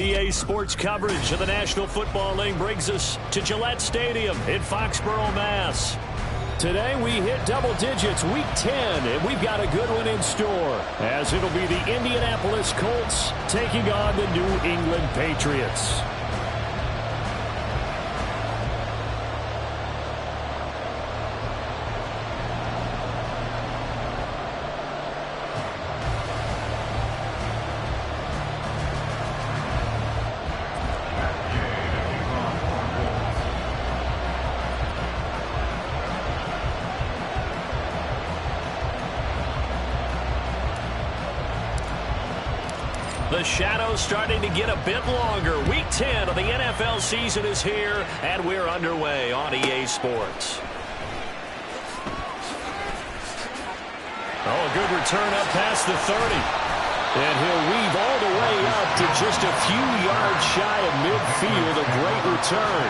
EA Sports coverage of the National Football League brings us to Gillette Stadium in Foxborough, Mass. Today we hit double digits, Week 10, and we've got a good one in store, as it'll be the Indianapolis Colts taking on the New England Patriots. The shadow's starting to get a bit longer. Week 10 of the NFL season is here, and we're underway on EA Sports. Oh, a good return up past the 30. And he'll weave all the way up to just a few yards shy of midfield. A great return.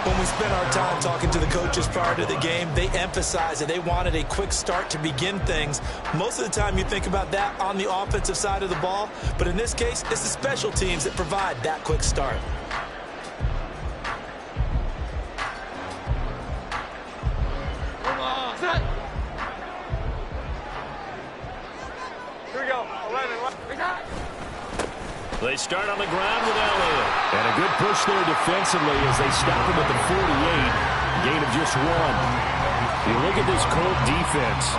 When we spent our time talking to the coaches prior to the game, they emphasized that they wanted a quick start to begin things. Most of the time you think about that on the offensive side of the ball, but in this case, it's the special teams that provide that quick start. Here we go. 11. We got it. They start on the ground with Elliott. And a good push there defensively as they stop him at the 48. Gain of just one. You look at this Colt defense.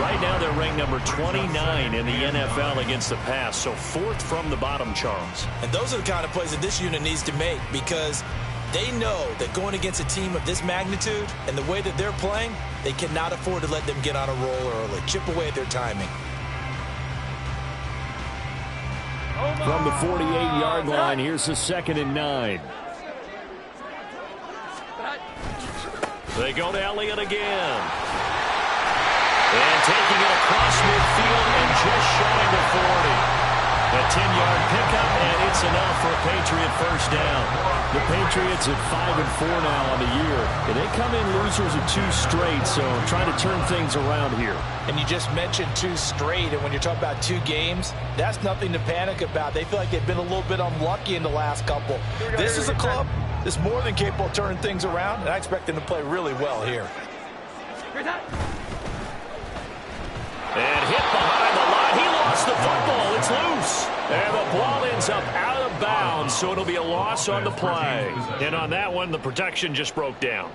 Right now they're ranked number 29 in the NFL against the pass. So fourth from the bottom, Charles. And those are the kind of plays that this unit needs to make, because they know that going against a team of this magnitude and the way that they're playing, they cannot afford to let them get on a roll early. Chip away at their timing. From the 48-yard line, here's a 2nd and 9. They go to Elliott again. And taking it across midfield and just shy of the 40. A 10-yard pickup, and it's enough for a Patriot first down. The Patriots at 5-4 now on the year. And they come in losers of 2 straight, so trying to turn things around here. And you just mentioned 2 straight, and when you're talking about 2 games, that's nothing to panic about. They feel like they've been a little bit unlucky in the last couple. This is a club that's more than capable of turning things around, and I expect them to play really well here. And hit behind the line. He lost the football. It's loose. And the ball ends up out of bounds, so it'll be a loss on the play. And on that one, the protection just broke down.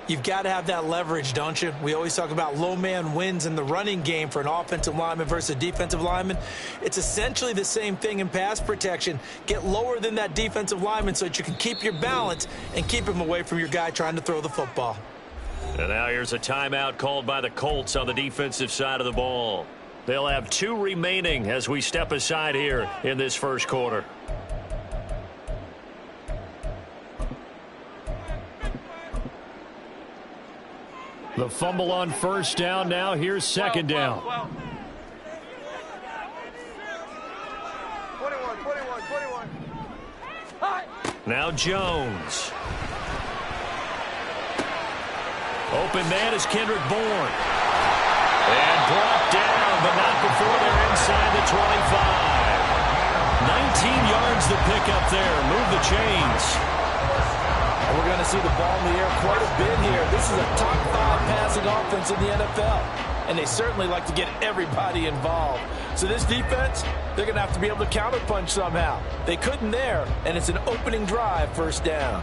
You've got to have that leverage, don't you? We always talk about low man wins in the running game for an offensive lineman versus a defensive lineman. It's essentially the same thing in pass protection. Get lower than that defensive lineman so that you can keep your balance and keep him away from your guy trying to throw the football. And now here's a timeout called by the Colts on the defensive side of the ball. They'll have 2 remaining as we step aside here in this first quarter. The fumble on first down. Now here's 2nd down. 21. Now Jones. Open man is Kendrick Bourne. And brought down, but not before they're inside the 25. 19 yards to pick up there. Move the chains. And we're going to see the ball in the air quite a bit here. This is a top 5 passing offense in the NFL. And they certainly like to get everybody involved. So this defense, they're going to have to be able to counterpunch somehow. They couldn't there, and it's an opening drive, first down.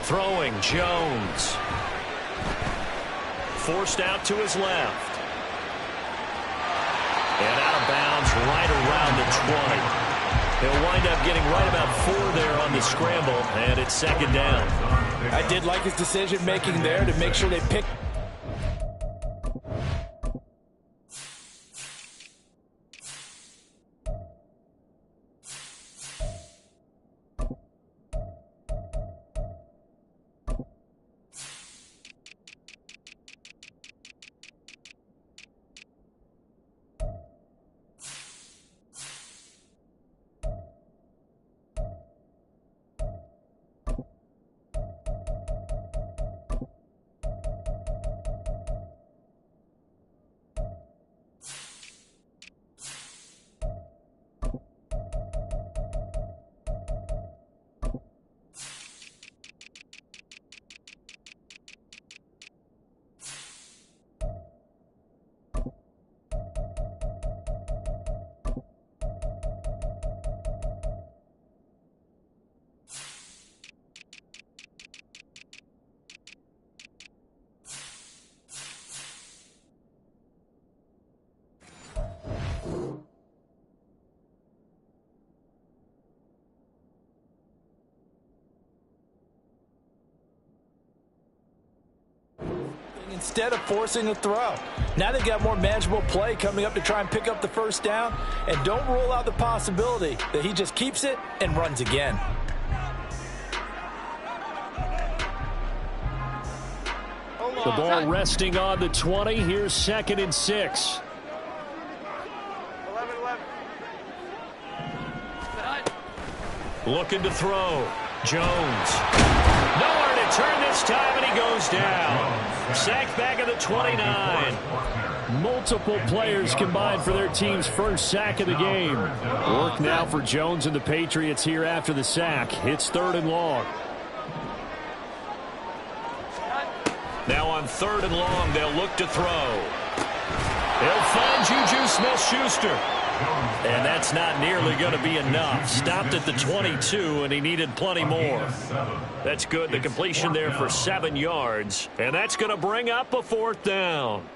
Throwing, Jones. Forced out to his left. And out of bounds right around the 20. He'll wind up getting right about 4 there on the scramble, and it's 2nd down. I did like his decision-making there to make sure they picked. instead of forcing a throw. Now they've got more manageable play coming up to try and pick up the first down. And don't rule out the possibility that he just keeps it and runs again. The ball resting on the 20. Here's 2nd and 6. 11-11. Looking to throw. Jones. Nowhere to turn this time, and he goes down. Sacked back at the 29. Multiple players combined for their team's first sack of the game. Work now for Jones and the Patriots here after the sack. It's 3rd and long. Now on 3rd and long, they'll look to throw. They'll find Juju Smith-Schuster. And that's not nearly going to be enough. Stopped at the 22, and he needed plenty more. That's good. The completion there for 7 yards. And that's going to bring up a 4th down.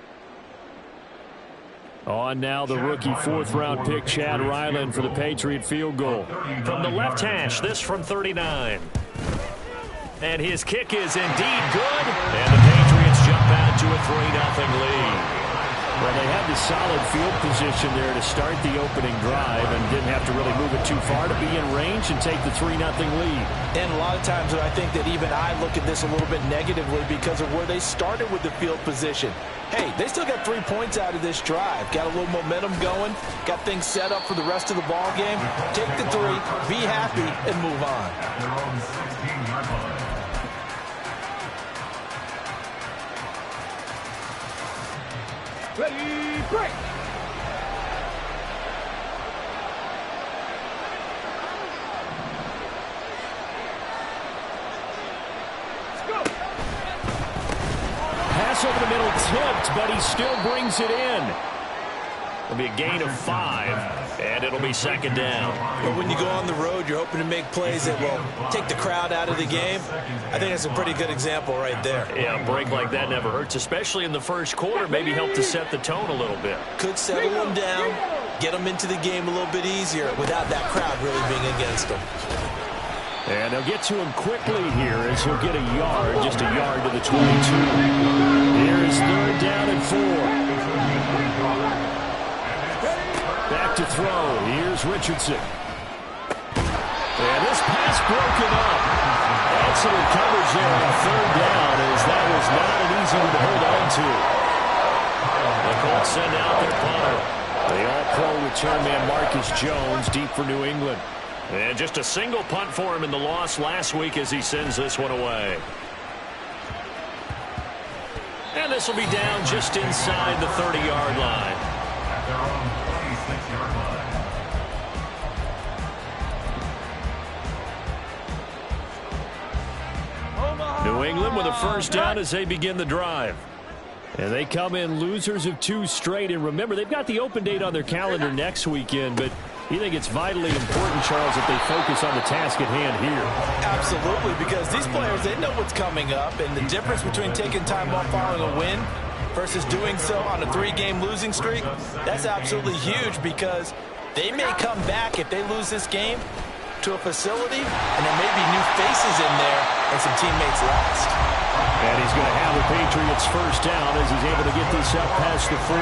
On now the rookie 4th-round pick, Chad Ryland, for the Patriot field goal. From the left hash, this from 39. And his kick is indeed good. And the Patriots jump out to a 3-0 lead. Well, they had the solid field position there to start the opening drive and didn't have to really move it too far to be in range and take the 3-0 lead. And a lot of times I think that even I look at this a little bit negatively because of where they started with the field position. Hey, they still got 3 points out of this drive. Got a little momentum going. Got things set up for the rest of the ball game. Take the 3, be happy, and move on. Ready, break. Pass over the middle, tipped, but he still brings it in. It'll be a gain of 5, and it'll be 2nd down. But when you go on the road, you're hoping to make plays that will take the crowd out of the game. I think that's a pretty good example right there. Yeah, a break like that never hurts, especially in the first quarter. Maybe help to set the tone a little bit. Could settle them down, get them into the game a little bit easier without that crowd really being against them. And they'll get to him quickly here as he'll get a yard, just a yard to the 22. Here's 3rd down and 4. Back to throw. Here's Richardson. And this pass broken up. Excellent coverage there on 3rd down, as that was not an easy one to hold on to. The Colts send out their punter. The all-pro return man Marcus Jones deep for New England. And just a single punt for him in the loss last week as he sends this one away. And this will be down just inside the 30-yard line. New England with a first down as they begin the drive. And they come in losers of 2 straight. And remember, they've got the open date on their calendar next weekend, but you think it's vitally important, Charles, that they focus on the task at hand here? Absolutely, because these players, they know what's coming up, and the difference between taking time off following a win versus doing so on a 3-game losing streak, that's absolutely huge, because they may come back if they lose this game to a facility, and there may be new faces in there and some teammates lost. And he's going to have the Patriots first down as he's able to get this up past the 40.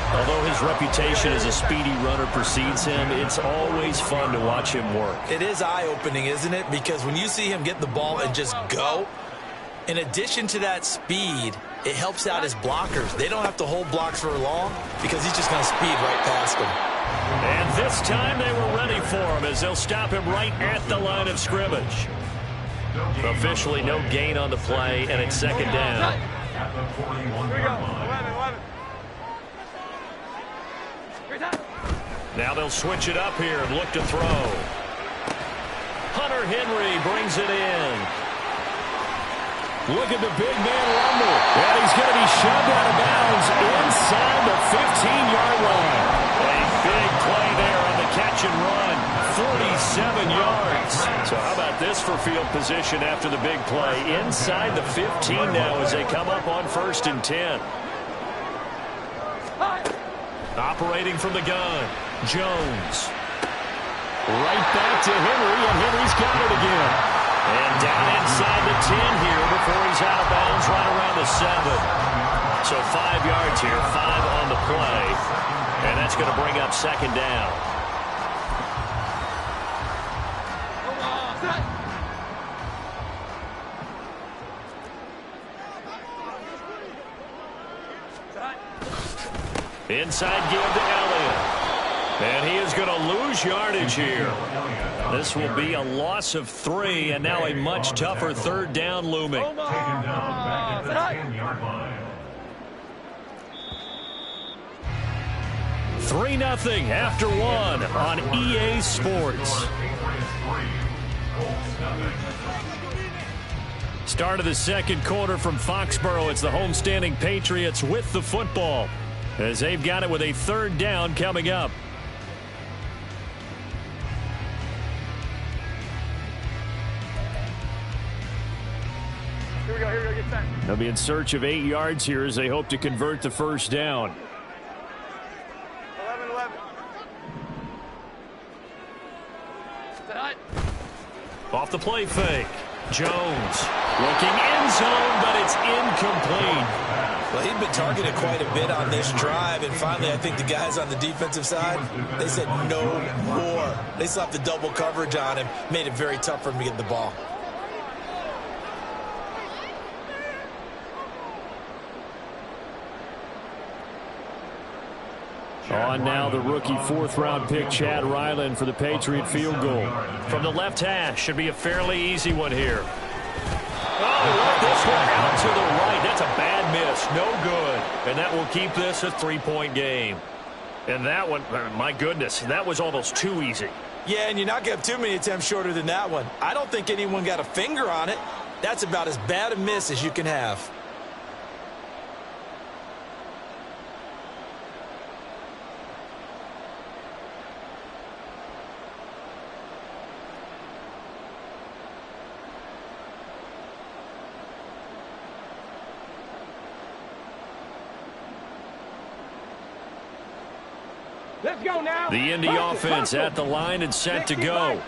Although his reputation as a speedy runner precedes him, it's always fun to watch him work. It is eye-opening, isn't it? Because when you see him get the ball and just go, in addition to that speed, it helps out his blockers. They don't have to hold blocks for long because he's just going to speed right past them. And this time they were ready for him as they'll stop him right at the line of scrimmage. Officially no gain on the play, and it's 2nd down. Here we go. 11-11. Now they'll switch it up here and look to throw. Hunter Henry brings it in. Look at the big man rumble. And he's going to be shoved out of bounds inside the 15-yard line. A big play there on the catch and run. 47 yards. So how about this for field position after the big play? Inside the 15 now as they come up on 1st and 10. Operating from the gun, Jones. Right back to Henry, and Henry's got it again. And down inside the 10 here before he's out of bounds right around the 7. So 5 yards here, 5 on the play. And that's going to bring up second down. Inside give to Elliott. And he is going to lose yardage here. This will be a loss of 3, and now a much tougher third down looming. Taken down back at the 10-yard line. 3-0 after 1 on EA Sports. Start of the second quarter from Foxborough. It's the homestanding Patriots with the football, as they've got it with a third down coming up. Here we go, get set. They'll be in search of 8 yards here as they hope to convert the first down. 11. Set. Off the play fake. Jones looking end zone, but it's incomplete. Well, he'd been targeted quite a bit on this drive, and finally I think the guys on the defensive side, they said no more. They slapped the double coverage on him, made it very tough for him to get the ball. On now the rookie 4th-round pick Chad Ryland for the Patriot field goal. From the left hash, should be a fairly easy one here. Oh, this one out to the right. That's a bad miss. No good. And that will keep this a 3-point game. And that one, my goodness, that was almost too easy. Yeah, and you're not going to have too many attempts shorter than that one. I don't think anyone got a finger on it. That's about as bad a miss as you can have. Let's go now. The Indy offense at the line and set to go.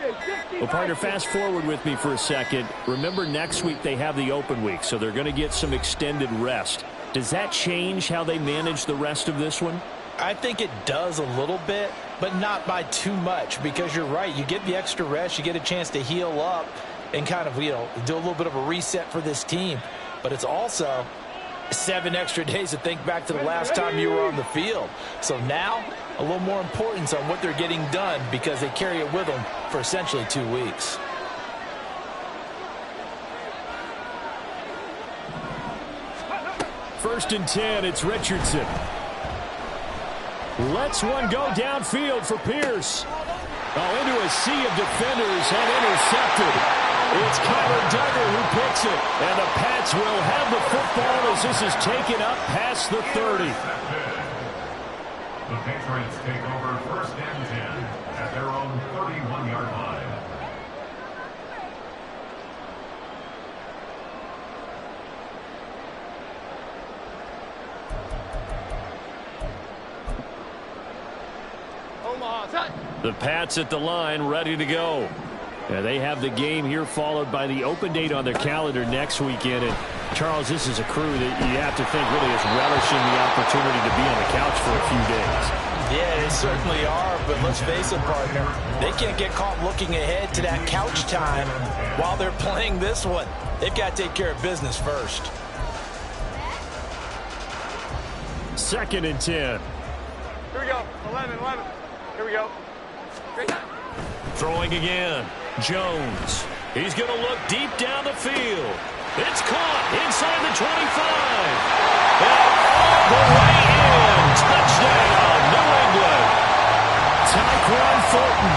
Well, partner, fast forward with me for a second. Remember, next week they have the open week, so they're going to get some extended rest. Does that change how they manage the rest of this one? I think it does a little bit, but not by too much, because you're right. You get the extra rest, you get a chance to heal up and kind of, do a little bit of a reset for this team. But it's also 7 extra days to think back to the last time you were on the field. So now, a little more importance on what they're getting done, because they carry it with them for essentially 2 weeks. First and 10, it's Richardson. Lets one go downfield for Pierce. Into a sea of defenders and intercepted. It's Kyler Duggar who picks it. And the Pats will have the football as this is taken up past the 30. The Patriots take over first and 10 at their own 31-yard line. The Pats at the line, ready to go. They have the game here, followed by the open date on their calendar next weekend. And Charles, this is a crew that you have to think really is relishing the opportunity to be on the couch for a few days. Yeah, they certainly are, but let's face it, partner. They can't get caught looking ahead to that couch time while they're playing this one. They've got to take care of business first. Second and 10. Here we go. 11. Here we go. Great time. Throwing again. Jones. He's going to look deep down the field. It's caught inside the 25. And all the way in. Touchdown, New England. Tyquan Thornton,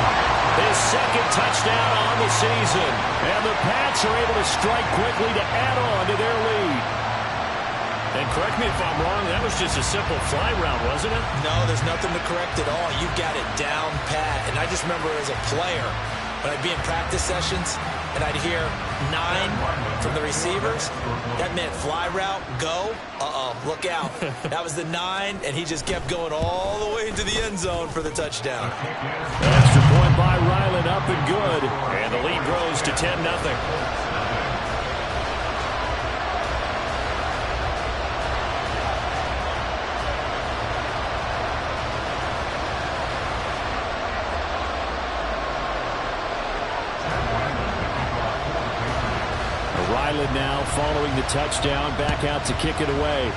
his second touchdown on the season. And the Pats are able to strike quickly to add on to their lead. And correct me if I'm wrong, that was just a simple fly route, wasn't it? No, there's nothing to correct at all. You got it down pat. And I just remember as a player, when I'd be in practice sessions and I'd hear 9 from the receivers, that meant fly route, go, look out. That was the 9, and he just kept going all the way into the end zone for the touchdown. Extra point by Ryland, up and good. And the lead grows to 10-0. island now following the touchdown. Back out to kick it away.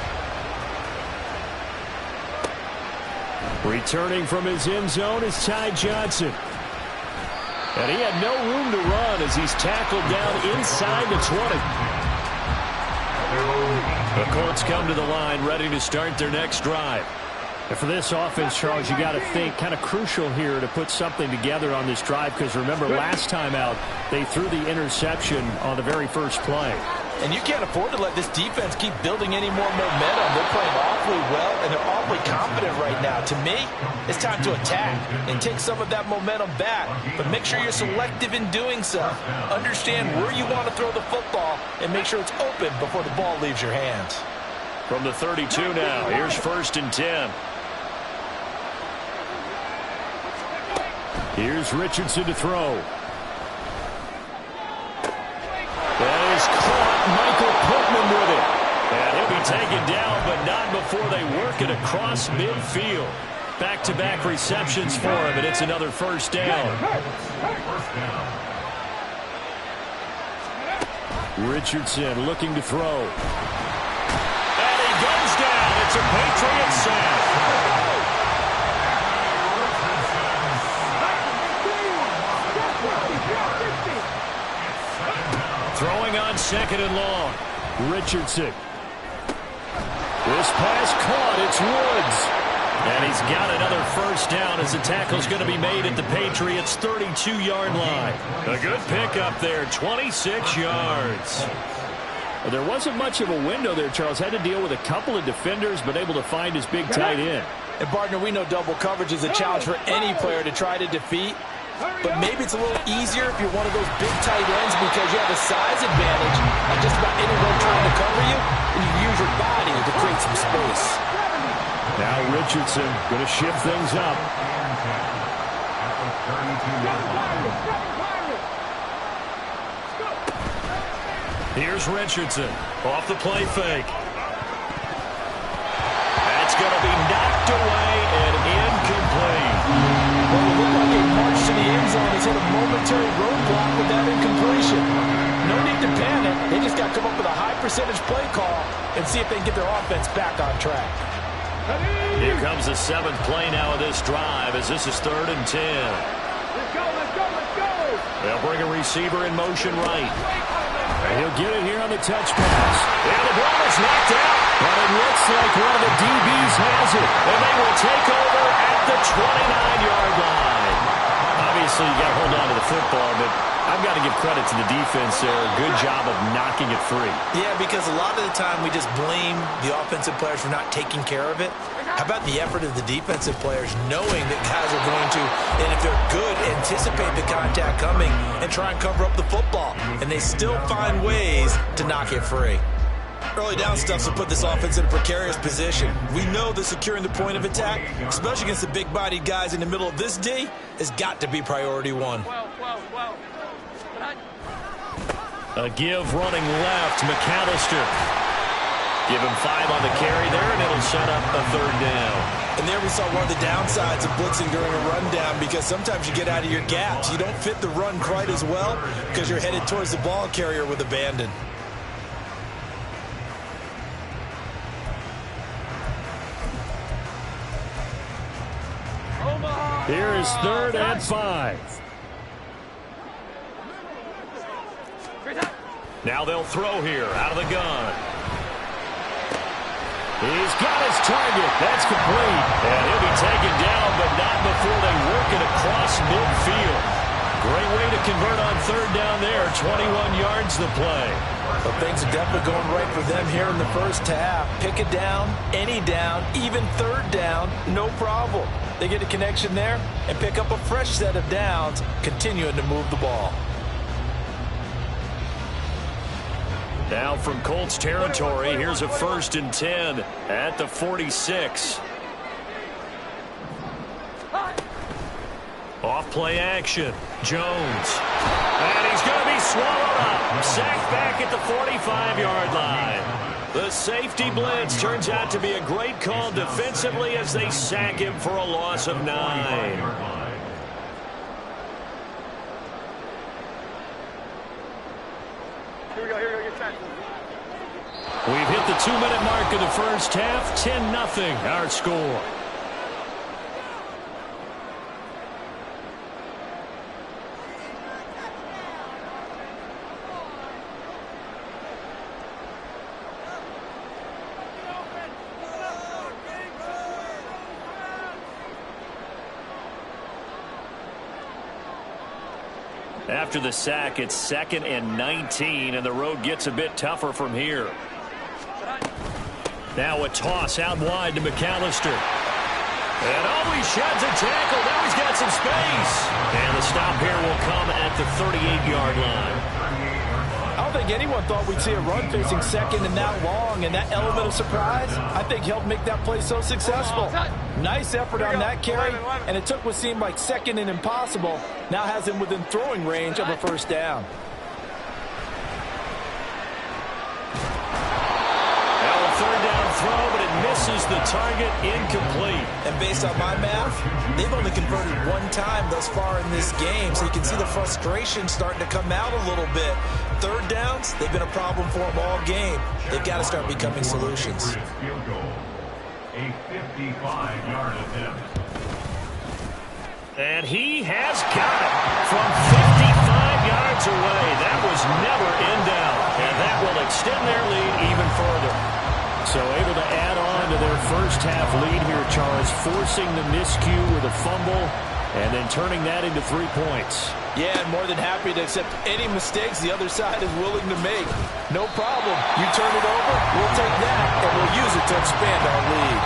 Returning from his end zone is Ty Johnson. And he had no room to run as he's tackled down inside the 20. The Colts come to the line ready to start their next drive. And for this offense, Charles, you got to think kind of crucial here to put something together on this drive, because remember last time out they threw the interception on the very first play. And you can't afford to let this defense keep building any more momentum. They're playing awfully well, and they're awfully confident right now. To me, it's time to attack and take some of that momentum back. But make sure you're selective in doing so. Understand where you want to throw the football and make sure it's open before the ball leaves your hands. From the 32 now, here's 1st and 10. Here's Richardson to throw. That is caught. Michael Pittman with it. And he'll be taken down, but not before they work it across midfield. Back-to-back receptions for him, and it's another first down. Richardson looking to throw. And he goes down. It's a Patriot sack. Throwing on 2nd and long. Richardson. This pass caught. It's Woods. And he's got another first down as the tackle's going to be made at the Patriots' 32-yard line. A good pickup there, 26 yards. Well, there wasn't much of a window there, Charles. Had to deal with a couple of defenders, but able to find his big tight end. And, partner, we know double coverage is a challenge for any player to try to defeat. But maybe it's a little easier if you're one of those big tight ends because you have a size advantage on just about anyone trying to cover you, and you use your body to create some space. Now Richardson going to shift things up. Here's Richardson off the play fake. That's going to be knocked away and incomplete. Well, it looked like a march to the end zone has hit a momentary roadblock with that incompletion. No need to panic. They just got to come up with a high percentage play call and see if they can get their offense back on track. Here comes the 7th play now of this drive as this is 3rd and 10. Let's go, let's go, let's go. They'll bring a receiver in motion right. And he'll get it here on the touch pass. And the ball is knocked out. But it looks like one of the DBs has it. And they will take over at the 29-yard line. Obviously, you got to hold on to the football, but I've got to give credit to the defense there. Good job of knocking it free. Yeah, because a lot of the time we just blame the offensive players for not taking care of it. How about the effort of the defensive players knowing that guys are going to, and if they're good, anticipate the contact coming and try and cover up the football. And they still find ways to knock it free. Early down stuffs will put this offense in a precarious position. We know that securing the point of attack, especially against the big-bodied guys in the middle of this D, has got to be priority one. A give running left, McAllister. Give him 5 on the carry there, and it'll set up a 3rd down. And there we saw one of the downsides of blitzing during a rundown, because sometimes you get out of your gaps. You don't fit the run quite as well because you're headed towards the ball carrier with abandon. Here is 3rd and 5. Now they'll throw here out of the gun. He's got his target. That's complete. And he'll be taken down, but not before they work it across midfield. Great way to convert on 3rd down there. 21 yards to play. But things are definitely going right for them here in the first half. Pick a down, any down, even 3rd down, no problem. They get a connection there and pick up a fresh set of downs, continuing to move the ball. Now from Colts territory, here's a 1st and 10 at the 46. Off play action. Jones. And he's going to be swallowed up. Sacked back at the 45-yard line. The safety blitz turns out to be a great call defensively as they sack him for a loss of 9. Here we go, get set. We've hit the 2-minute mark of the first half. 10-0 our score. After the sack, it's 2nd and 19, and the road gets a bit tougher from here. Now a toss out wide to McAllister. And he sheds a tackle. Now he's got some space. And the stop here will come at the 38-yard line. I don't think anyone thought we'd see a run facing second and that long, and that element of surprise, I think, helped make that play so successful. Nice effort on that carry, and it took what seemed like second and impossible, now has him within throwing range of a first down. Now a third down throw, but it misses the target, incomplete. And based on my math, they've only converted one time thus far in this game, so you can see the frustration starting to come out a little bit. Third downs, they've been a problem for them all game. They've got to start becoming solutions. Field goal. A 55-yard attempt. And he has got it from 55 yards away. That was never in doubt. And that will extend their lead even further. So able to add on to their first half lead here, Charles, forcing the miscue with a fumble and then turning that into 3 points. Yeah, and more than happy to accept any mistakes the other side is willing to make. No problem. You turn it over, we'll take that, and we'll use it to expand our lead.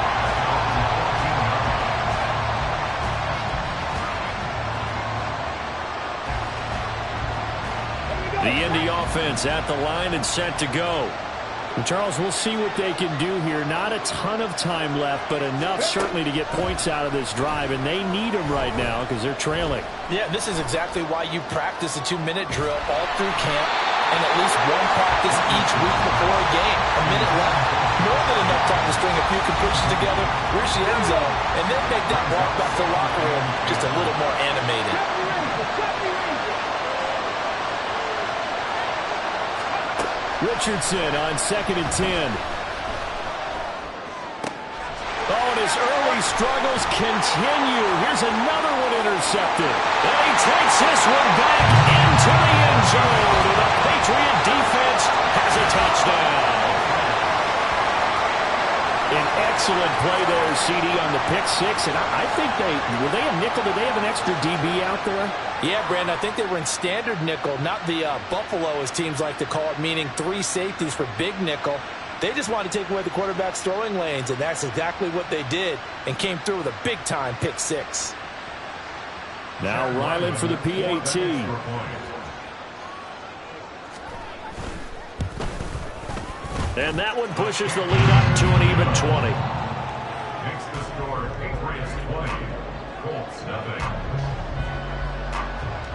The Indy offense at the line and set to go. And Charles, we'll see what they can do here. Not a ton of time left, but enough certainly to get points out of this drive, and they need them right now because they're trailing. Yeah, this is exactly why you practice a 2-minute drill all through camp and at least one practice each week before a game. A minute left. More than enough time to string a few completions together, reach the end zone, and then make that walk back to the locker room just a little more animated. Richardson on 2nd and 10. Oh, and his early struggles continue. Here's another one intercepted. And he takes this one back into the end zone. And the Patriot defense has a touchdown. An excellent play there, CD, on the pick six. And I think were they a nickel? Did they have an extra DB out there? Yeah, Brandon, I think they were in standard nickel, not the Buffalo, as teams like to call it, meaning 3 safeties for big nickel. They just wanted to take away the quarterback's throwing lanes, and that's exactly what they did, and came through with a big-time pick six. Now Ryland for the PAT. And that one pushes the lead up to an even 20. Makes the score Patriots 20, Colts nothing.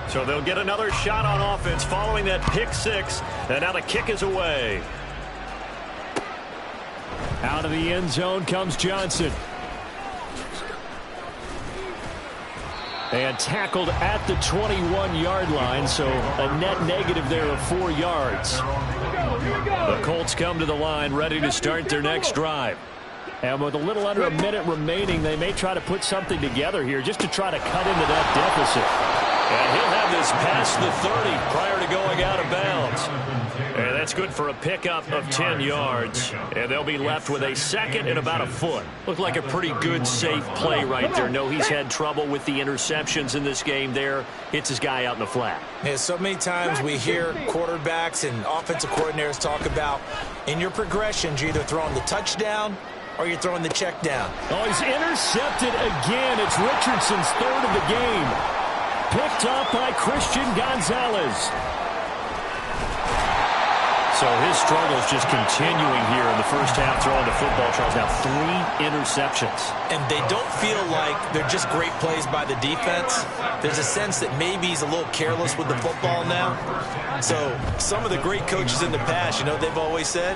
So they'll get another shot on offense following that pick six. And now the kick is away. Out of the end zone comes Johnson. And tackled at the 21-yard line, so a net negative there of 4 yards. The Colts come to the line ready to start their next drive. And with a little under a minute remaining, they may try to put something together here just to try to cut into that deficit. And he'll have this past the 30 prior to going out of bounds. And that's good for a pickup of 10 yards. And they'll be left with a second and about a foot. Looked like a pretty good, safe play right there. No, he's had trouble with the interceptions in this game there. Hits his guy out in the flat. Yeah, so many times we hear quarterbacks and offensive coordinators talk about in your progressions, you're either throwing the touchdown or you're throwing the check down. Oh, he's intercepted again. It's Richardson's third of the game. Picked up by Christian Gonzalez. So his struggles just continuing here in the first half throwing the football. Charles, now 3 interceptions. And they don't feel like they're just great plays by the defense. There's a sense that maybe he's a little careless with the football now. So some of the great coaches in the past, you know, they've always said,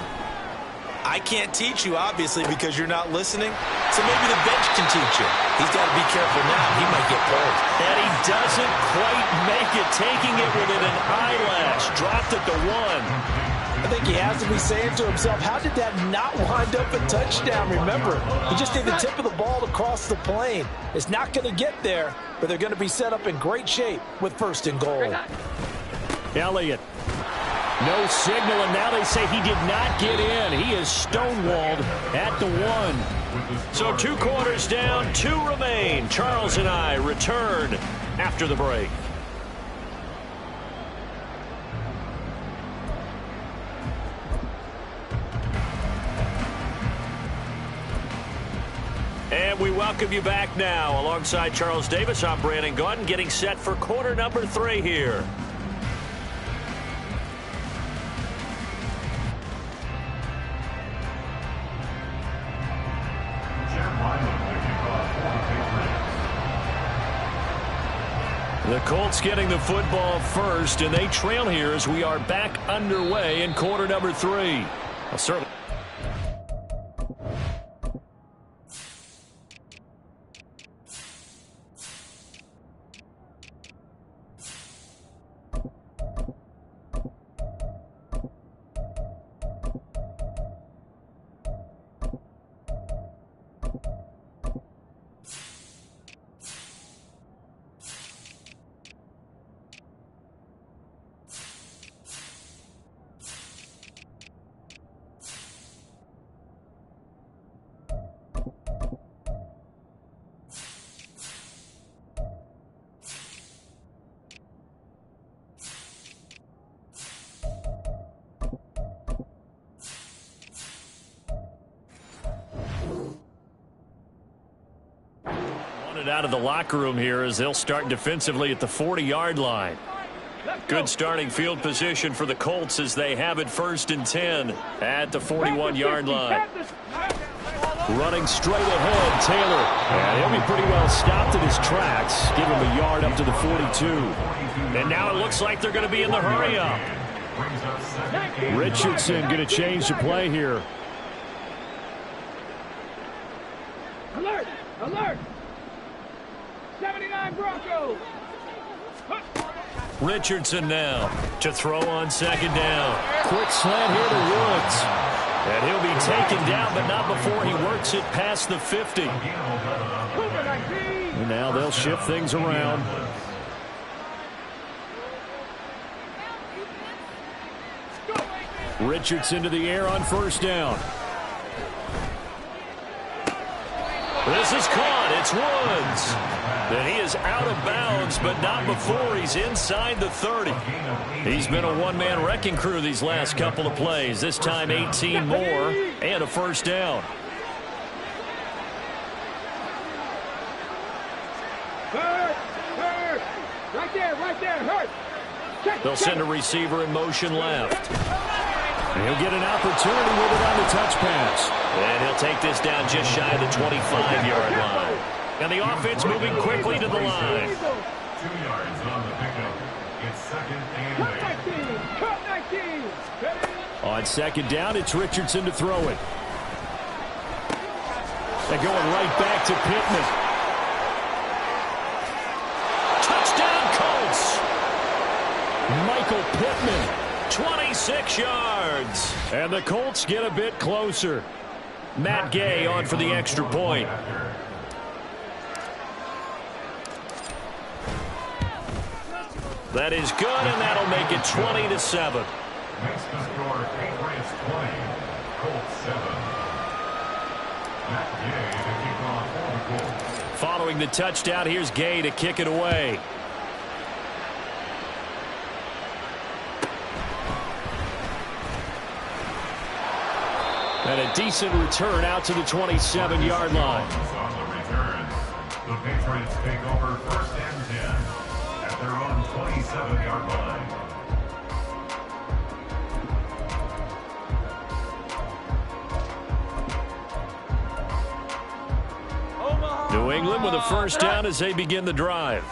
I can't teach you, obviously, because you're not listening. So maybe the bench can teach you. He's got to be careful now. He might get pulled. And he doesn't quite make it, taking it within an eyelash. Dropped at the 1. I think he has to be saying to himself, how did that not wind up a touchdown? Remember, he just did the tip of the ball across the plane. It's not going to get there, but they're going to be set up in great shape with 1st and goal. Elliott. No signal, and now they say he did not get in. He is stonewalled at the 1. So 2 quarters down, 2 remain. Charles and I return after the break. And we welcome you back now. Alongside Charles Davis, I'm Brandon Gaudin, getting set for quarter number 3 here. The Colts getting the football first, and they trail here as we are back underway in quarter number 3. Well, certainly. Out of the locker room here as they'll start defensively at the 40-yard line. Good starting field position for the Colts as they have it 1st and 10 at the 41-yard line. Running straight ahead, Taylor. And he'll be pretty well stopped in his tracks. Give him a yard up to the 42. And now it looks like they're going to be in the hurry up. Richardson going to change the play here. Alert! Alert! 79 Broncos! Richardson now to throw on 2nd down. Quick slant here to Woods. And he'll be taken down, but not before he works it past the 50. And now they'll shift things around. Richardson to the air on 1st down. This is caught. It's Woods. And he is out of bounds, but not before he's inside the 30. He's been a one-man wrecking crew these last couple of plays. This time 18 more and a 1st down. Hurt! Hurt! Right there, hurt! They'll send a receiver in motion left. And he'll get an opportunity with it on the touch pass. And he'll take this down just shy of the 25-yard line. And the offense moving quickly to the line. 2 yards on the pickup. It's 2nd and 8. Cut 19! On 2nd down, it's Richardson to throw it. They're going right back to Pittman. Touchdown, Colts! Michael Pittman. 26 yards. And the Colts get a bit closer. Matt Gay on for the extra point. That is good, and that'll make it 20-7. Makes the score Patriots 20, Colts 7. Matt Gay to kick off for the Colts. Following the touchdown, here's Gay to kick it away. And a decent return out to the 27-yard line. On the returns, the Patriots take over 1st and 10 at their own 27-yard line. New England with a 1st down as they begin the drive.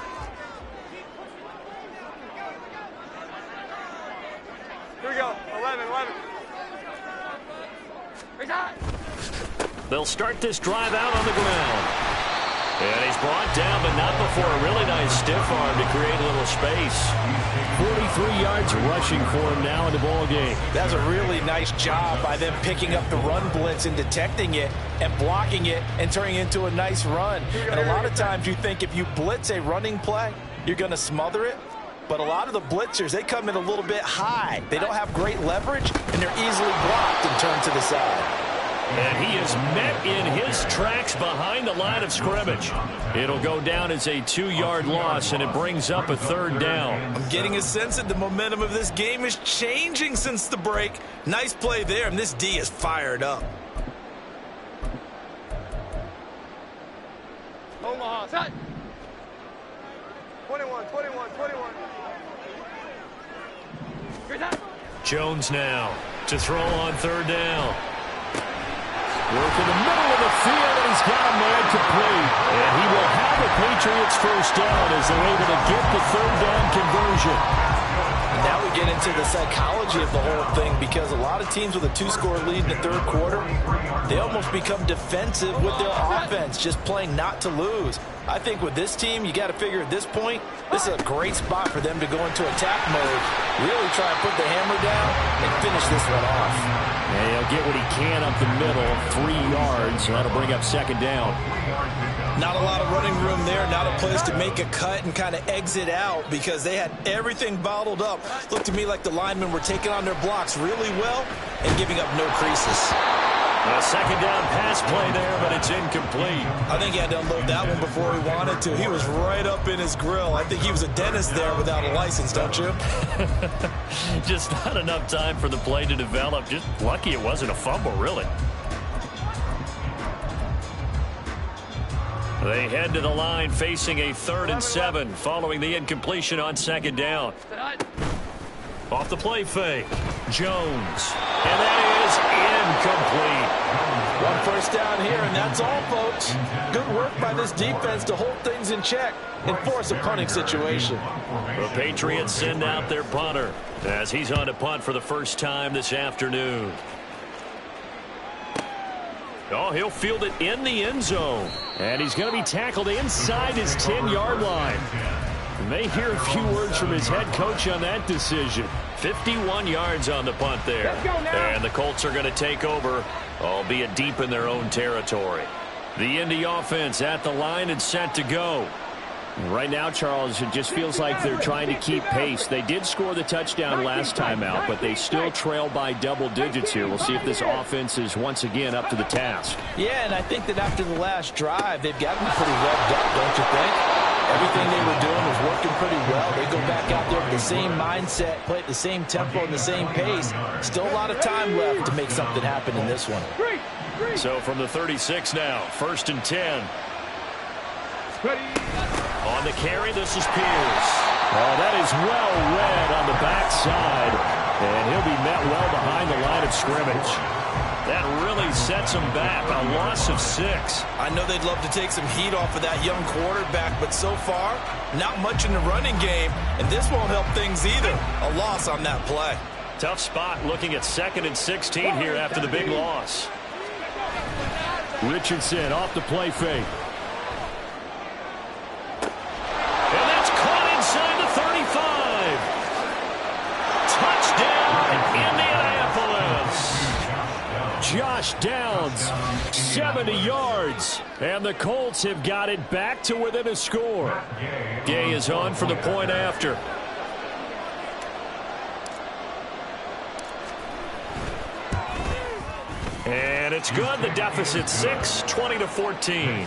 Here we go, 11. They'll start this drive out on the ground. And he's brought down, but not before a really nice stiff arm to create a little space. 43 yards rushing for him now in the ball game. That's a really nice job by them picking up the run blitz and detecting it and blocking it and turning it into a nice run. And a lot of times you think if you blitz a running play, you're going to smother it. But a lot of the blitzers, they come in a little bit high. They don't have great leverage, and they're easily blocked and turned to the side. And he is met in his tracks behind the line of scrimmage. It'll go down as a 2-yard loss, and it brings up a 3rd down. I'm getting a sense that the momentum of this game is changing since the break. Nice play there, and this D is fired up. Omaha, set. 21. Jones now to throw on 3rd down. Work in the middle of the field, and he's got a man complete. And he will have the Patriots 1st down as they're able to get the 3rd down conversion. And now we get into the psychology of the whole thing, because a lot of teams with a 2-score lead in the 3rd quarter, they almost become defensive with their offense, just playing not to lose. I think with this team, you got to figure at this point, this is a great spot for them to go into attack mode, really try and put the hammer down and finish this one off. And he'll get what he can up the middle, 3 yards, and that'll bring up 2nd down. Not a lot of running room there, not a place to make a cut and kind of exit out because they had everything bottled up. Looked to me like the linemen were taking on their blocks really well and giving up no creases. A 2nd down pass play there, but it's incomplete. I think he had to unload that one before he wanted to. He was right up in his grill. I think he was a dentist there without a license, don't you? Just not enough time for the play to develop. Just lucky it wasn't a fumble, really. They head to the line facing a 3rd and 7 following the incompletion on 2nd down. Off the play fake, Jones. And that is incomplete. 1 first down here, and that's all, folks. Good work by this defense to hold things in check and force a punting situation. The Patriots send out their punter as he's on to punt for the first time this afternoon. Oh, he'll field it in the end zone. And he's going to be tackled inside his 10-yard line. You may hear a few words from his head coach on that decision. 51 yards on the punt there. And the Colts are going to take over, albeit deep in their own territory. The Indy offense at the line and set to go. Right now, Charles, it just feels like they're trying to keep pace. They did score the touchdown last time out, but they still trail by double digits here. We'll see if this offense is once again up to the task. Yeah, and I think that after the last drive, they've got to be pretty revved up, don't you think? Everything they were doing was working pretty well. They go back out there with the same mindset, play at the same tempo and the same pace. Still a lot of time left to make something happen in this one. So from the 36 now, 1st and 10. On the carry, this is Pierce. Oh, that is well read on the backside, and he'll be met well behind the line of scrimmage. That really sets him back, a loss of 6. I know they'd love to take some heat off of that young quarterback, but so far, not much in the running game, and this won't help things either. A loss on that play. Tough spot looking at 2nd and 16 here after the big loss. Richardson off the play fake. And that's caught inside the 35. Touchdown, Indianapolis. Josh Downs, 70 yards. And the Colts have got it back to within a score. Gay is on for the point after. And it's good. The deficit 6, 20-14.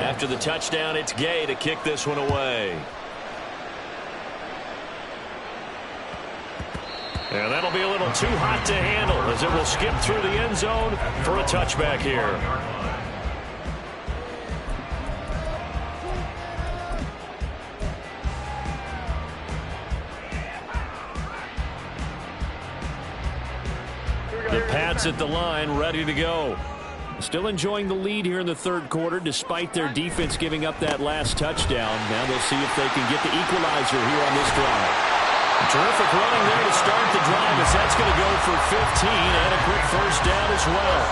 After the touchdown, it's Gay to kick this one away. And that'll be a little too hot to handle as it will skip through the end zone for a touchback here. The Pats at the line, ready to go. Still enjoying the lead here in the 3rd quarter, despite their defense giving up that last touchdown. Now they'll see if they can get the equalizer here on this drive. Terrific running there to start the drive, as that's going to go for 15 and a quick first down as well.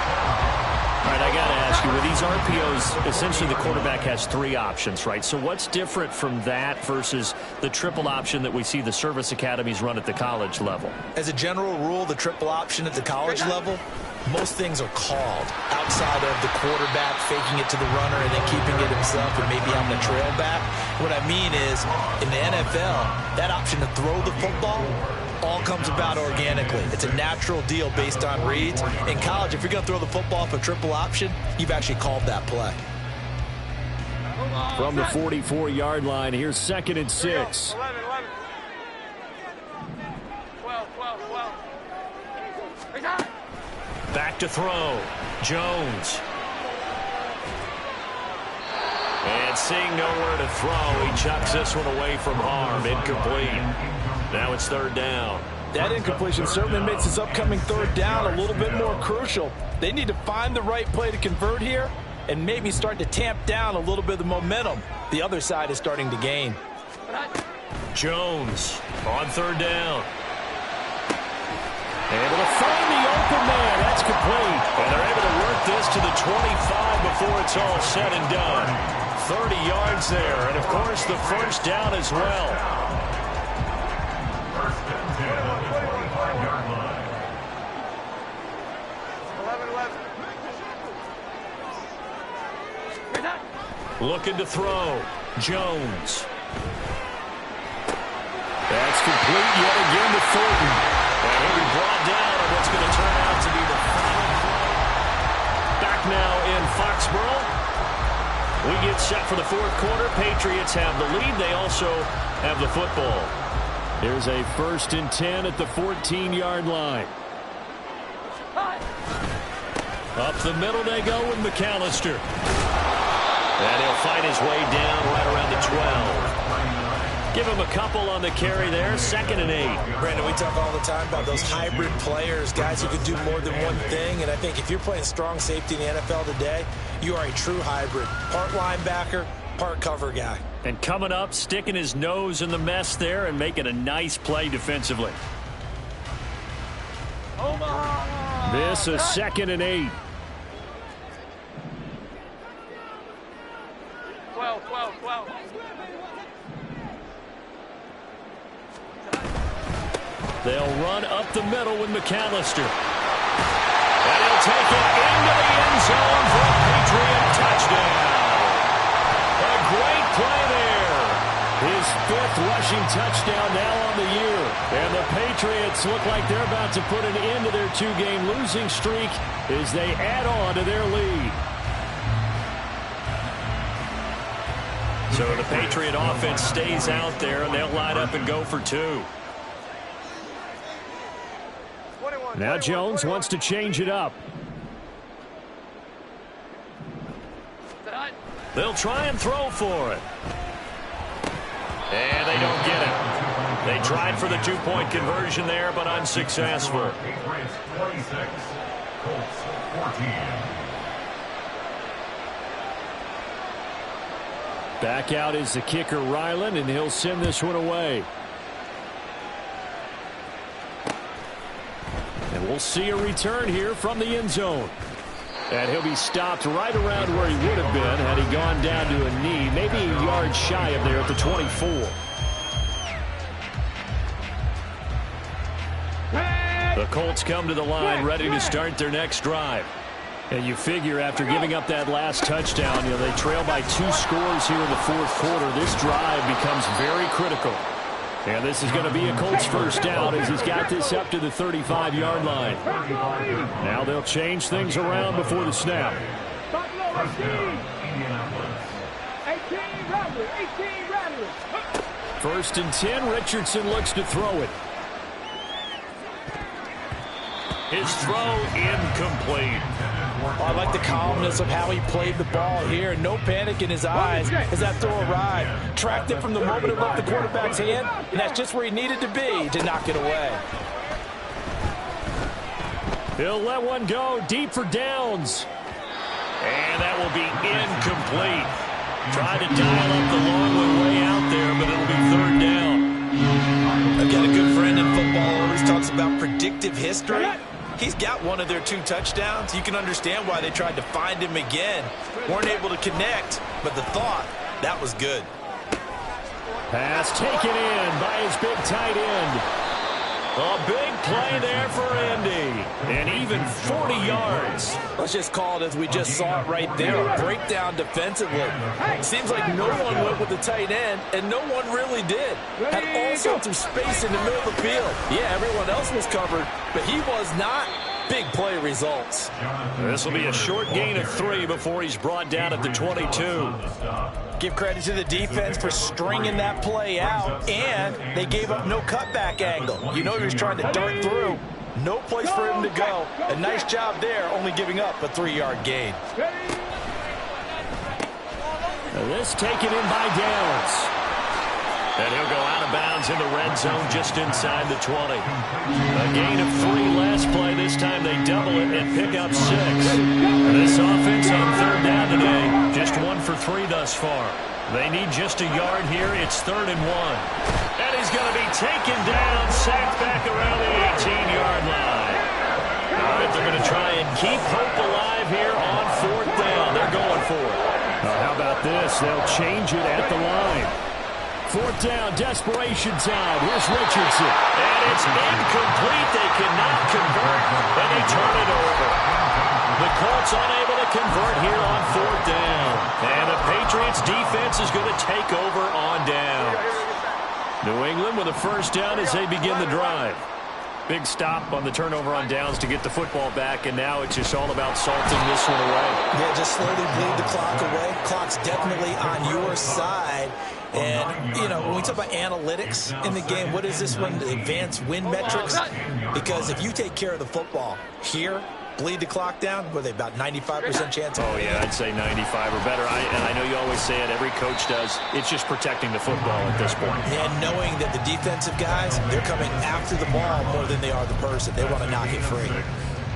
All right, I got to ask you, with these RPOs, essentially the quarterback has 3 options, right? So what's different from that versus the triple option that we see the service academies run at the college level? As a general rule, the triple option at the college level, most things are called outside of the quarterback faking it to the runner and then keeping it himself and maybe having a trail back. What I mean is, in the NFL, that option to throw the football all comes about organically. It's a natural deal based on reads. In college, if you're going to throw the football for triple option, you've actually called that play. From the 44-yard line, here's 2nd and 6. 11, 12, 12. Back to throw. Jones. And seeing nowhere to throw, he chucks this one away from harm. Incomplete. Now it's 3rd down. That incompletion certainly makes this upcoming 3rd down a little bit more crucial. They need to find the right play to convert here and maybe start to tamp down a little bit of the momentum the other side is starting to gain. Jones on 3rd down. Able to find the open man. That's complete. And they're able to work this to the 25 before it's all said and done. 30 yards there. And, of course, the first down as well. First and 10 on the 25-yard line. 11. Looking to throw. Jones. That's complete yet again to Thornton. And he'll be brought down on what's going to turn out to be the final play. Back now in Foxborough. We get set for the 4th quarter. Patriots have the lead. They also have the football. Here's a 1st and 10 at the 14-yard line. Up the middle they go with McAllister. And he'll find his way down right around the 12. Give him a couple on the carry there. 2nd and 8. Brandon, we talk all the time about those hybrid players, guys who can do more than one thing. And I think if you're playing strong safety in the NFL today, you are a true hybrid. Part linebacker, part cover guy. And coming up, sticking his nose in the mess there and making a nice play defensively. This is 2nd and 8. 12. They'll run up the middle with McAllister. And he'll take it into the end zone for a Patriot touchdown. A great play there. His 5th rushing touchdown now on the year. And the Patriots look like they're about to put an end to their 2-game losing streak as they add on to their lead. So the Patriot offense stays out there, and they'll line up and go for 2. Now Jones wants to change it up. They'll try and throw for it. And they don't get it. They tried for the 2-point conversion there, but unsuccessful. Patriots 26, Colts 14. Back out is the kicker, Ryland, and he'll send this one away. And we'll see a return here from the end zone. And he'll be stopped right around where he would have been had he gone down to a knee, maybe a yard shy of there at the 24. The Colts come to the line ready to start their next drive. And you figure after giving up that last touchdown, they trail by 2 scores here in the 4th quarter. This drive becomes very critical. And this is going to be a Colts first down as he's got this up to the 35-yard line. Now they'll change things around before the snap. 18 Rattlers. 1st and 10, Richardson looks to throw it. His throw incomplete. I like the calmness of how he played the ball here. No panic in his eyes as that throw arrived. Tracked it from the moment it left the quarterback's hand, and that's just where he needed to be to knock it away. He'll let one go deep for Downs. And that will be incomplete. Tried to dial up the long way out there, but it'll be 3rd down. Again, a good talks about predictive history. He's got one of their 2 touchdowns. You can understand why they tried to find him again. Weren't able to connect, but the thought, that was good. Pass taken in by his big tight end. A big play there for Indy. And even 40 yards. Let's just call it as we just saw it right there. A breakdown defensively. Seems like no one went with the tight end, and no one really did. Had all sorts of space in the middle of the field. Yeah, everyone else was covered, but he was not. Big play results. This will be a short gain of 3 before he's brought down at the 22. Give credit to the defense for stringing that play out, and they gave up no cutback angle. You know he was trying to dart through. No place for him to go. A nice job there, only giving up a 3-yard gain. This taken in by Downs. And he'll go out of bounds in the red zone just inside the 20. A gain of 3 last play. This time they double it and pick up 6. This offense on 3rd down today, just 1 for 3 thus far. They need just a yard here. It's 3rd and 1. And he's going to be taken down, sacked back around the 18-yard line. All right, they're going to try and keep hope alive here on 4th down. They're going for it. How about this? They'll change it at the line. 4th down, desperation time. Here's Richardson. And it's incomplete. They cannot convert, and they turn it over. The Colts unable to convert here on 4th down. And the Patriots defense is going to take over on downs. New England with a 1st down as they begin the drive. Big stop on the turnover on downs to get the football back, and now it's just all about salting this one away. Yeah, just slowly bleed the clock away. Clock's definitely on your side. And, you know, when we talk about analytics in the game, what is this one? Advanced win metrics? Because if you take care of the football here, bleed the clock down, were they about 95% chance? Oh, yeah, I'd say 95 or better. And I know you always say it, every coach does. It's just protecting the football at this point. And knowing that the defensive guys, they're coming after the ball more than they are the person. They want to knock it free.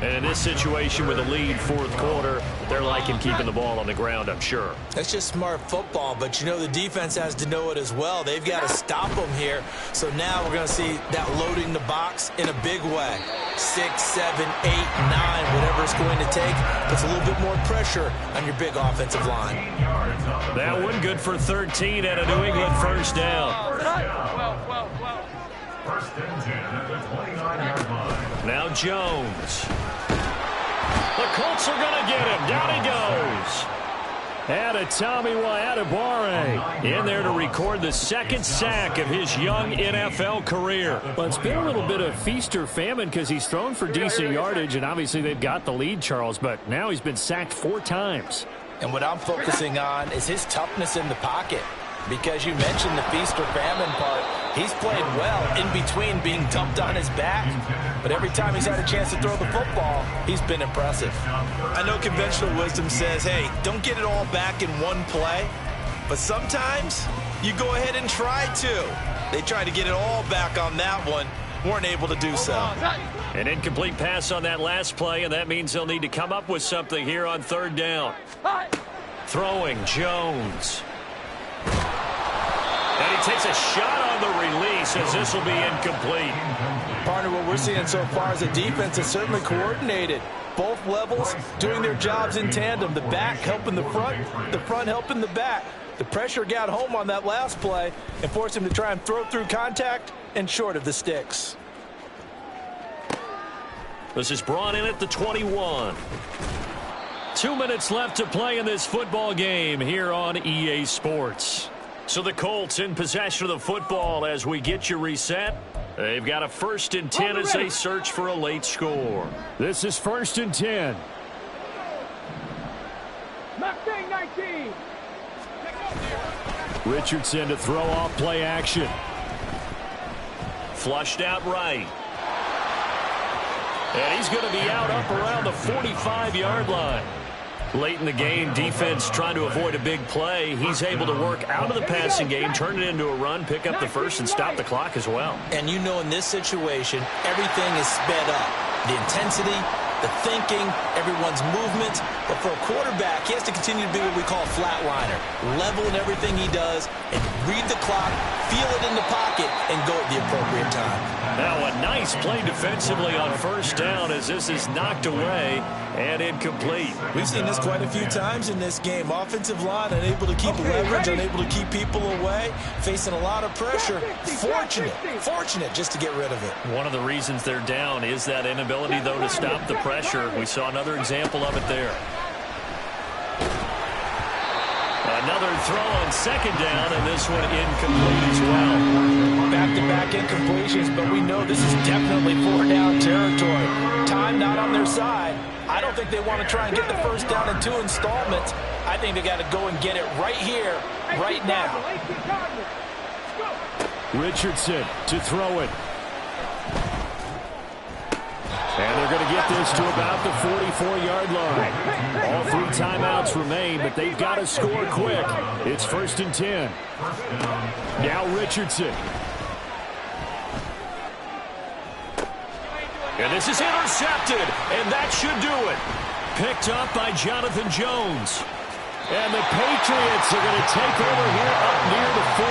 And in this situation with a lead 4th quarter, they're liking keeping the ball on the ground, I'm sure. That's just smart football, but you know the defense has to know it as well. They've got to stop them here. So now we're going to see that loading the box in a big way. 6, 7, 8, 9, whatever it's going to take. Puts a little bit more pressure on your big offensive line. That one good for 13 and a New England 1st down. 1st and 10 at the 29-yard line. Now Jones. The Colts are going to get him. Down he goes. And a Tommy Adebawore in there to record the 2nd sack of his young NFL career. Well, it's been a little bit of feast or famine because he's thrown for decent yardage, and obviously they've got the lead, Charles, but now he's been sacked 4 times. And what I'm focusing on is his toughness in the pocket. Because you mentioned the feast or famine part. He's played well in between being dumped on his back. But every time he's had a chance to throw the football, he's been impressive. I know conventional wisdom says, hey, don't get it all back in one play. But sometimes you go ahead and try to. They tried to get it all back on that one. Weren't able to do so. An incomplete pass on that last play, and that means they'll need to come up with something here on 3rd down. Throwing Jones. And he takes a shot on the release as this will be incomplete. Partner, what we're seeing so far is the defense is certainly coordinated. Both levels doing their jobs in tandem. The back helping the front helping the back. The pressure got home on that last play and forced him to try and throw through contact and short of the sticks. This is brought in at the 21. 2 minutes left to play in this football game here on EA Sports. So the Colts in possession of the football as we get you reset. They've got a 1st and 10 as they search for a late score. This is 1st and 10. Mustang 19. Richardson to throw off play action. Flushed out right. And he's going to be out up around the 45-yard line. Late in the game, defense trying to avoid a big play. He's able to work out of the passing game, turn it into a run, pick up the 1st, and stop the clock as well. And you know in this situation, everything is sped up. The intensity, the thinking, everyone's movement. But for a quarterback, he has to continue to be what we call a flatliner. Level in everything he does and read the clock, feel it in the pocket, and go at the appropriate big time. Now a nice play defensively on first down as this is knocked away and incomplete. We've seen this quite a few times in this game. Offensive line unable to keep leverage, unable to keep people away, facing a lot of pressure. Fortunate just to get rid of it. One of the reasons they're down is that inability, though, to stop the pressure. We saw another example of it there. Another throw on second down, and this one incomplete as well. Back-to-back incompletions, but we know this is definitely 4-down territory. Time not on their side. I don't think they want to try and get the first down in 2 installments. I think they got to go and get it right here, right now. Richardson to throw it. And they're going to get this to about the 44-yard line. All 3 timeouts remain, but they've got to score quick. It's 1st and 10. Now Richardson. And this is intercepted, and that should do it. Picked up by Jonathan Jones. And the Patriots are going to take over here up near the 40.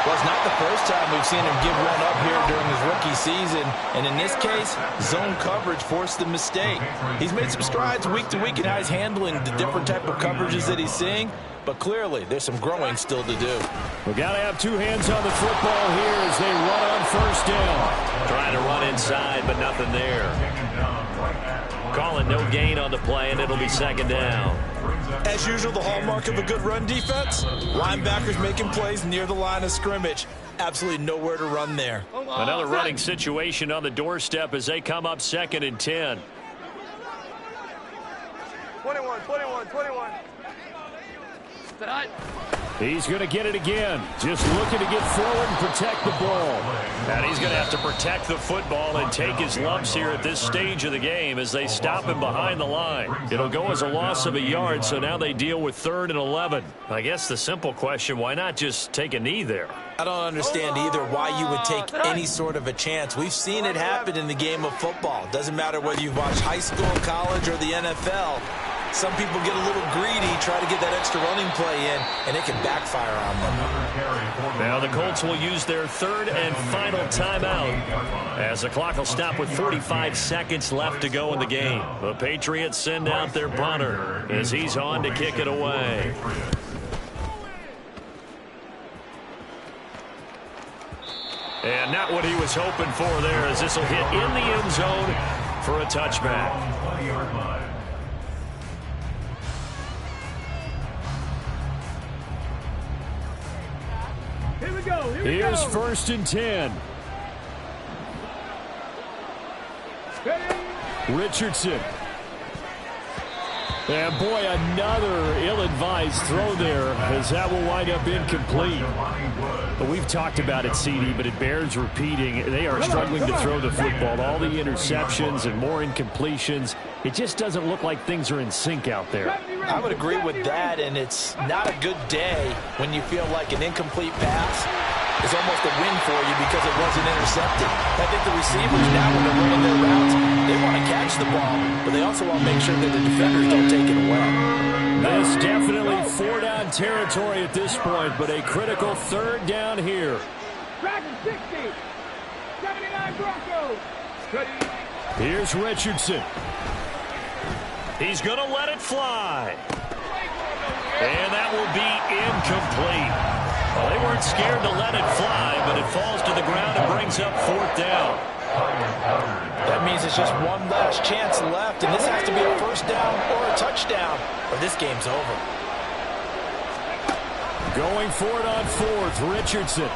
Well, it's not the first time we've seen him give one up here during his rookie season. And in this case, zone coverage forced the mistake. He's made some strides week to week in how he's handling the different type of coverages that he's seeing. But clearly, there's some growing still to do. We've got to have 2 hands on the football here as they run on first down. Trying to run inside, but nothing there. Calling no gain on the play, and it'll be 2nd down. As usual, the hallmark of a good run defense, linebackers making plays near the line of scrimmage. Absolutely nowhere to run there. Another running situation on the doorstep as they come up 2nd and 10. 21. He's going to get it again. Just looking to get forward and protect the ball. And he's going to have to protect the football and take his lumps here at this stage of the game as they stop him behind the line. It'll go as a loss of a yard, so now they deal with 3rd and 11. I guess the simple question, why not just take a knee there? I don't understand either why you would take any sort of a chance. We've seen it happen in the game of football. Doesn't matter whether you've watched high school, college, or the NFL. Some people get a little greedy, try to get that extra running play in, and it can backfire on them. Now the Colts will use their 3rd and final timeout as the clock will stop with 45 seconds left to go in the game. The Patriots send out their punter as he's on to kick it away. And not what he was hoping for there as this will hit in the end zone for a touchback. Here's 1st and 10. Richardson. And boy, another ill-advised throw there as that will wind up incomplete. But we've talked about it, CD, but it bears repeating. They are struggling to throw the football. All the interceptions and more incompletions. It just doesn't look like things are in sync out there. I would agree with that, and it's not a good day when you feel like an incomplete pass is almost a win for you because it wasn't intercepted. I think the receivers now, when they're running their routes, they want to catch the ball, but they also want to make sure that the defenders don't take it away. This definitely 4-down territory at this point, but a critical 3rd down here. Dragon 60. 79 Broncos. Here's Richardson. He's going to let it fly. And that will be incomplete. Well, they weren't scared to let it fly, but it falls to the ground and brings up 4th down. That means it's just one last chance left, and this has to be a 1st down or a touchdown, or this game's over. Going for it on 4th, Richardson.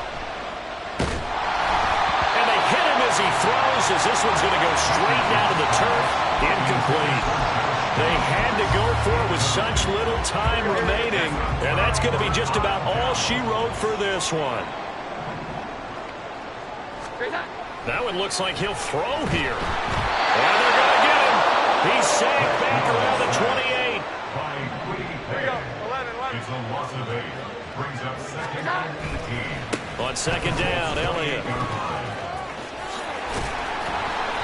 And they hit him as he throws, as this one's going to go straight down to the turf. Incomplete. They had to go for it with such little time remaining, and that's going to be just about all she wrote for this one. That one looks like he'll throw here. And they're going to get him. He's safe back around the 28. Here we go. 11. It's a loss of 8. Brings up 2nd and 18. On 2nd down, Elliott.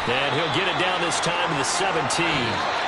And he'll get it down this time to the 17.